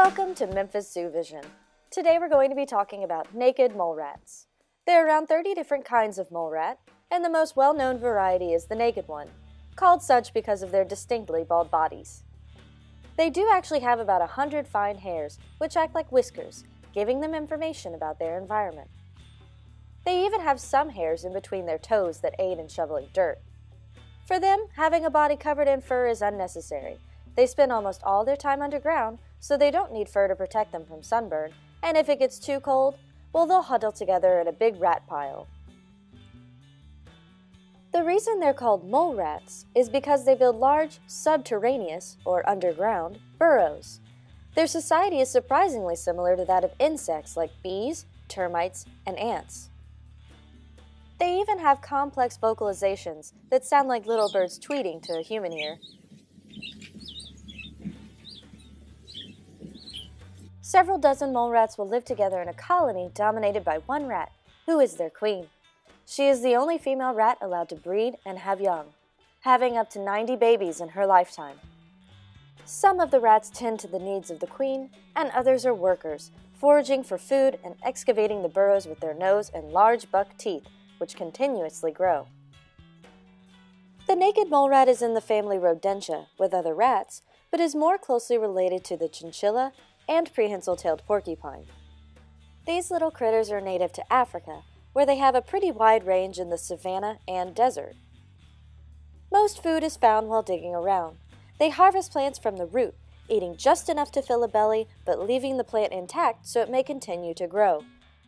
Welcome to Memphis Zoo Vision. Today we're going to be talking about naked mole rats. There are around 30 different kinds of mole rat, and the most well-known variety is the naked one, called such because of their distinctly bald bodies. They do actually have about 100 fine hairs, which act like whiskers, giving them information about their environment. They even have some hairs in between their toes that aid in shoveling dirt. For them, having a body covered in fur is unnecessary. They spend almost all their time underground, so they don't need fur to protect them from sunburn, and if it gets too cold, well, they'll huddle together in a big rat pile. The reason they're called mole rats is because they build large, subterraneous, or underground, burrows. Their society is surprisingly similar to that of insects like bees, termites, and ants. They even have complex vocalizations that sound like little birds tweeting to a human ear. Several dozen mole rats will live together in a colony dominated by one rat, who is their queen. She is the only female rat allowed to breed and have young, having up to 90 babies in her lifetime. Some of the rats tend to the needs of the queen, and others are workers, foraging for food and excavating the burrows with their nose and large buck teeth, which continuously grow. The naked mole rat is in the family Rodentia with other rats, but is more closely related to the chinchilla and prehensile-tailed porcupine. These little critters are native to Africa, where they have a pretty wide range in the savanna and desert. Most food is found while digging around. They harvest plants from the root, eating just enough to fill a belly, but leaving the plant intact so it may continue to grow.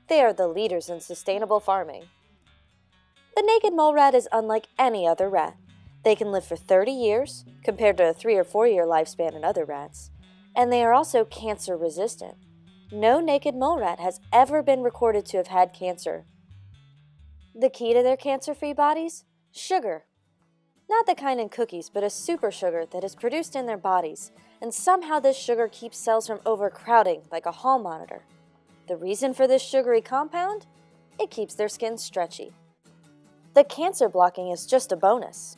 They are the leaders in sustainable farming. The naked mole rat is unlike any other rat. They can live for 30 years, compared to a 3 or 4 year lifespan in other rats. And they are also cancer resistant. No naked mole rat has ever been recorded to have had cancer. The key to their cancer-free bodies? Sugar. Not the kind in cookies, but a super sugar that is produced in their bodies, and somehow this sugar keeps cells from overcrowding like a hall monitor. The reason for this sugary compound? It keeps their skin stretchy. The cancer blocking is just a bonus.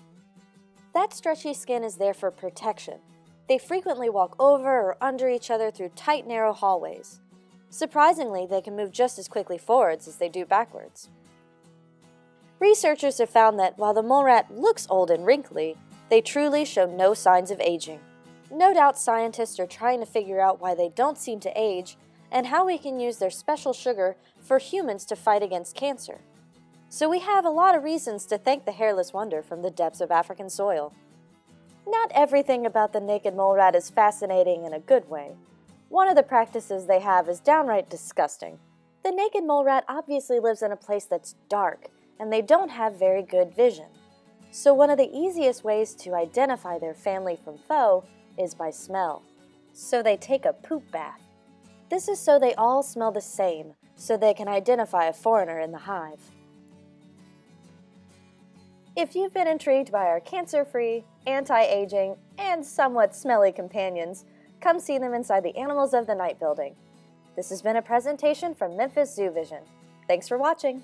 That stretchy skin is there for protection. They frequently walk over or under each other through tight, narrow hallways. Surprisingly, they can move just as quickly forwards as they do backwards. Researchers have found that while the mole rat looks old and wrinkly, they truly show no signs of aging. No doubt scientists are trying to figure out why they don't seem to age and how we can use their special sugar for humans to fight against cancer. So we have a lot of reasons to thank the hairless wonder from the depths of African soil. Not everything about the naked mole rat is fascinating in a good way. One of the practices they have is downright disgusting. The naked mole rat obviously lives in a place that's dark, and they don't have very good vision. So one of the easiest ways to identify their family from foe is by smell. So they take a poop bath. This is so they all smell the same, so they can identify a foreigner in the hive. If you've been intrigued by our cancer-free, anti-aging, and somewhat smelly companions, come see them inside the Animals of the Night building. This has been a presentation from Memphis Zoo Vision. Thanks for watching.